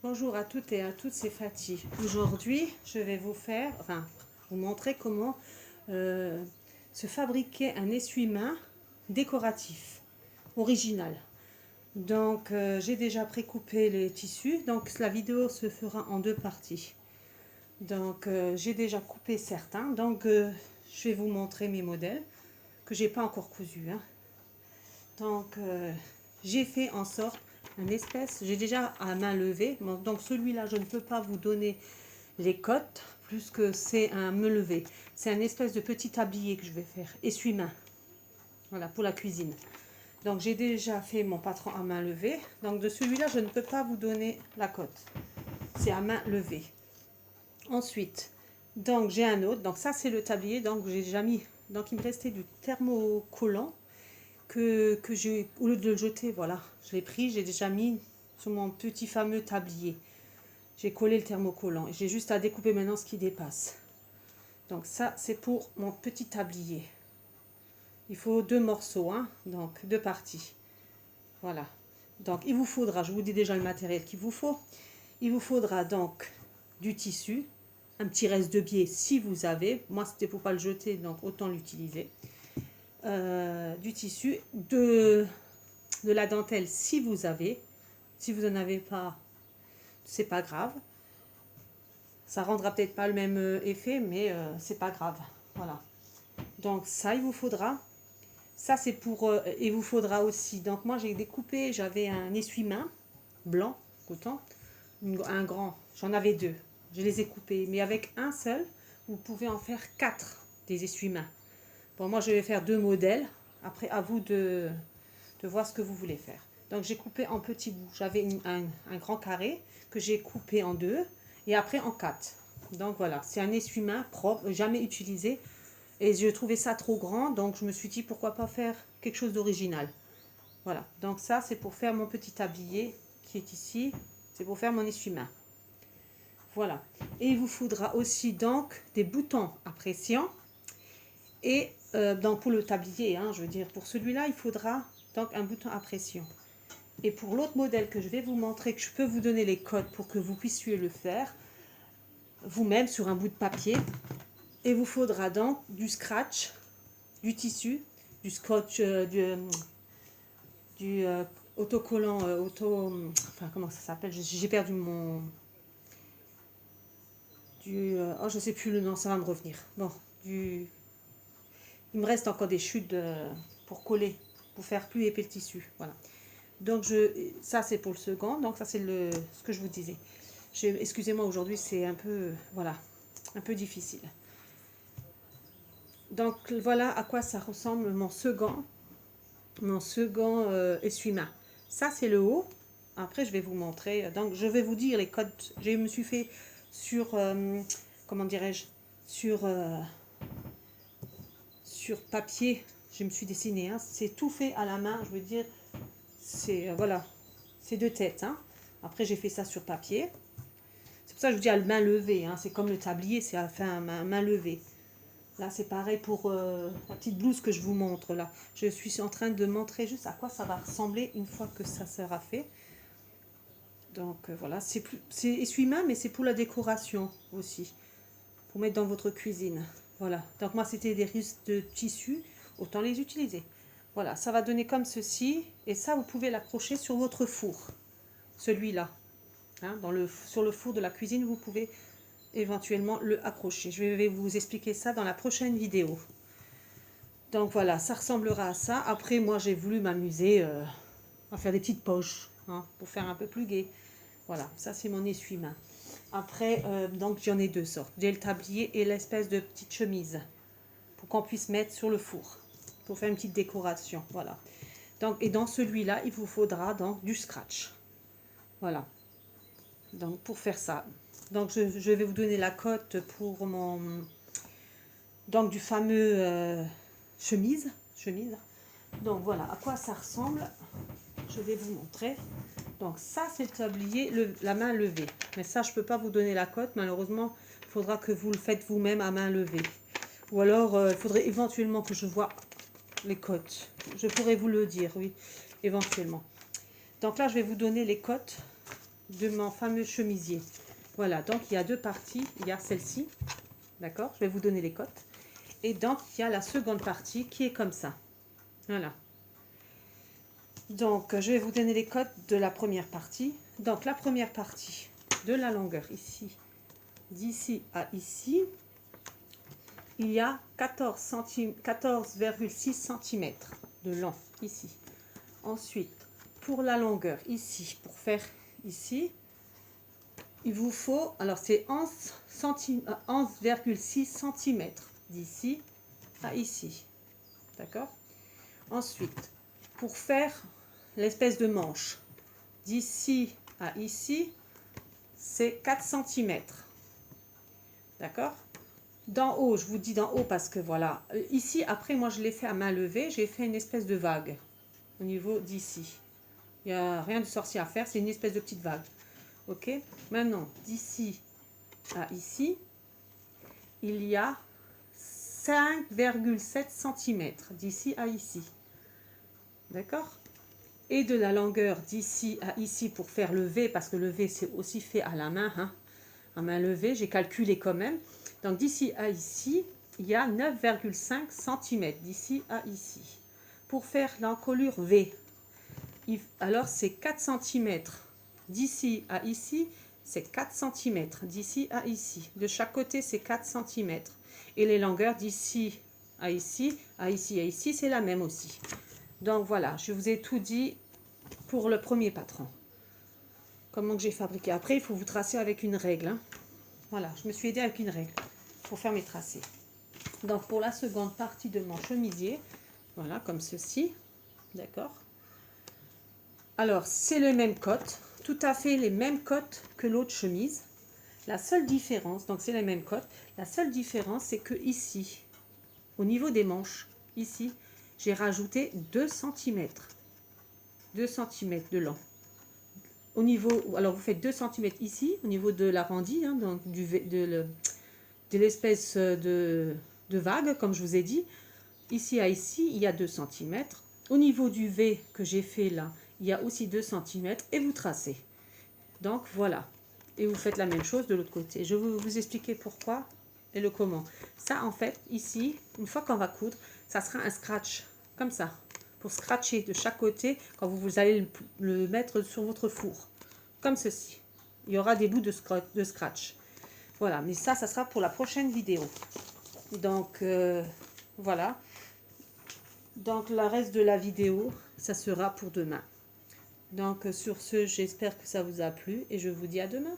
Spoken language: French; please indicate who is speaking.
Speaker 1: Bonjour à toutes et à tous, c'est Fatih. Aujourd'hui, je vais vous montrer comment se fabriquer un essuie-main décoratif, original. Donc, j'ai déjà précoupé les tissus, donc la vidéo se fera en deux parties. Donc, j'ai déjà coupé certains, donc je vais vous montrer mes modèles que j'ai pas encore cousus, hein. Donc, j'ai fait en sorte j'ai déjà à main levée, donc celui-là je ne peux pas vous donner les cotes plus que c'est un me lever. C'est un espèce de petit tablier que je vais faire, essuie-main, voilà, pour la cuisine. Donc j'ai déjà fait mon patron à main levée, donc de celui-là je ne peux pas vous donner la cote, c'est à main levée. Ensuite, donc j'ai un autre, donc ça c'est le tablier, donc j'ai déjà mis, donc il me restait du thermocollant que j'ai, au lieu de le jeter, voilà, je l'ai pris, j'ai déjà mis sur mon petit fameux tablier. J'ai collé le thermocollant et j'ai juste à découper maintenant ce qui dépasse. Donc ça, c'est pour mon petit tablier. Il faut deux morceaux, hein, donc deux parties. Voilà. Donc il vous faudra, je vous dis déjà le matériel qu'il vous faut. Il vous faudra donc du tissu, un petit reste de biais si vous avez. Moi, c'était pour pas le jeter, donc autant l'utiliser. Du tissu, de la dentelle si vous avez. Si vous n'en avez pas, c'est pas grave. Ça rendra peut-être pas le même effet, mais c'est pas grave. Voilà. Donc ça, il vous faudra. Ça, c'est pour... il vous faudra aussi. Donc moi, j'ai découpé, j'avais un essuie-main blanc, coton, un grand. J'en avais deux. Je les ai coupés. Mais avec un seul, vous pouvez en faire 4 des essuie-mains. Bon, moi, je vais faire 2 modèles. Après, à vous de voir ce que vous voulez faire. Donc, j'ai coupé en petits bouts. J'avais un grand carré que j'ai coupé en 2 et après en 4. Donc, voilà. C'est un essuie-main propre, jamais utilisé. Et je trouvais ça trop grand. Donc, je me suis dit, pourquoi pas faire quelque chose d'original. Voilà. Donc, ça, c'est pour faire mon petit tablier qui est ici. C'est pour faire mon essuie-main. Voilà. Et il vous faudra aussi, donc, des boutons à pression. Et donc pour le tablier, hein, je veux dire, pour celui-là, il faudra donc un bouton à pression. Et pour l'autre modèle que je vais vous montrer, que je peux vous donner les codes pour que vous puissiez le faire vous-même sur un bout de papier. Et vous faudra donc du scratch, du tissu, du scotch, du autocollant, enfin comment ça s'appelle, j'ai perdu mon... oh, je sais plus le nom, ça va me revenir. Bon, il me reste encore des chutes pour coller, pour faire plus épais le tissu. Voilà. Donc ça c'est pour le second. Donc ça c'est ce que je vous disais. Excusez-moi, aujourd'hui c'est un peu, voilà, un peu difficile. Donc voilà à quoi ça ressemble mon second essuie-main. Ça c'est le haut. Après je vais vous montrer. Donc je vais vous dire les codes. Je me suis fait sur, comment dirais-je, sur papier. Je me suis dessiné. Hein. C'est tout fait à la main. Je veux dire, c'est voilà, c'est de tête. Hein. Après j'ai fait ça sur papier. C'est pour ça que je vous dis à main levée. Hein. C'est comme le tablier, c'est à faire main levée. Là, c'est pareil pour la petite blouse que je vous montre. Là, je suis en train de montrer juste à quoi ça va ressembler une fois que ça sera fait. Donc voilà, c'est essuie-main, mais c'est pour la décoration aussi, pour mettre dans votre cuisine. Voilà. Donc moi, c'était des risques de tissu, autant les utiliser. Voilà, ça va donner comme ceci, et ça, vous pouvez l'accrocher sur votre four, celui-là. Hein, sur le four de la cuisine, vous pouvez éventuellement le accrocher. Je vais vous expliquer ça dans la prochaine vidéo. Donc voilà, ça ressemblera à ça. Après, moi, j'ai voulu m'amuser à faire des petites poches, hein, pour faire un peu plus gai. Voilà, ça c'est mon essuie-main. Après, donc j'en ai 2 sortes. J'ai le tablier et l'espèce de petite chemise pour qu'on puisse mettre sur le four, pour faire une petite décoration. Voilà. Donc, et dans celui-là, il vous faudra donc du scratch. Voilà. Donc pour faire ça. Donc je vais vous donner la cote pour mon... Donc du fameux chemise. Donc voilà à quoi ça ressemble. Je vais vous montrer. Donc ça c'est le tablier, la main levée. Mais ça je peux pas vous donner la cote. Malheureusement, il faudra que vous le faites vous-même à main levée. Ou alors il faudrait éventuellement que je vois les cotes. Je pourrais vous le dire, oui, éventuellement. Donc là je vais vous donner les cotes. de mon fameux chemisier. Voilà, donc il y a deux parties. Il y a celle-ci, d'accord? Je vais vous donner les cotes. Et donc, il y a la seconde partie qui est comme ça. Voilà. Donc, je vais vous donner les cotes de la première partie. Donc, la première partie de la longueur ici, d'ici à ici, il y a 14,6 cm de long ici. Ensuite, pour la longueur ici, pour faire ici, il vous faut, alors c'est 11,6 cm d'ici à ici. D'accord? Ensuite, pour faire l'espèce de manche, d'ici à ici, c'est 4 cm. D'accord? D'en haut, je vous dis d'en haut parce que voilà. Ici, après, moi, je l'ai fait à main levée. J'ai fait une espèce de vague au niveau d'ici. Il n'y a rien de sorcier à faire. C'est une espèce de petite vague. Ok? Maintenant, d'ici à ici, il y a 5,7 cm d'ici à ici. D'accord? Et de la longueur d'ici à ici pour faire le V, parce que le V c'est aussi fait à la main, hein, à main levée, j'ai calculé quand même. Donc d'ici à ici, il y a 9,5 cm d'ici à ici. Pour faire l'encolure V, alors c'est 4 cm d'ici à ici, c'est 4 cm d'ici à ici. De chaque côté, c'est 4 cm. Et les longueurs d'ici à ici, à ici, à ici, c'est la même aussi. Donc voilà, je vous ai tout dit pour le premier patron. Comment que j'ai fabriqué. Après, il faut vous tracer avec une règle. Hein. Voilà, je me suis aidée avec une règle pour faire mes tracés. Donc pour la seconde partie de mon chemisier, voilà, comme ceci. D'accord? Alors, c'est le même cote, tout à fait les mêmes cotes que l'autre chemise. La seule différence, donc c'est les mêmes cotes, la seule différence, c'est que ici, au niveau des manches, ici, j'ai rajouté 2 cm. 2 cm de long. Au niveau, alors vous faites 2 cm ici, au niveau de l'arrondi, hein, donc de l'espèce de vague, comme je vous ai dit. Ici à ici, il y a 2 cm. Au niveau du V que j'ai fait là, il y a aussi 2 cm et vous tracez. Donc voilà. Et vous faites la même chose de l'autre côté. Je vais vous expliquer pourquoi et le comment. Ça en fait, ici, une fois qu'on va coudre, ça sera un scratch, comme ça. Pour scratcher de chaque côté quand vous allez le mettre sur votre four. Comme ceci. Il y aura des bouts de scratch. Voilà, mais ça sera pour la prochaine vidéo. Donc, voilà. Donc, le reste de la vidéo, ça sera pour demain. Donc, sur ce, j'espère que ça vous a plu et je vous dis à demain.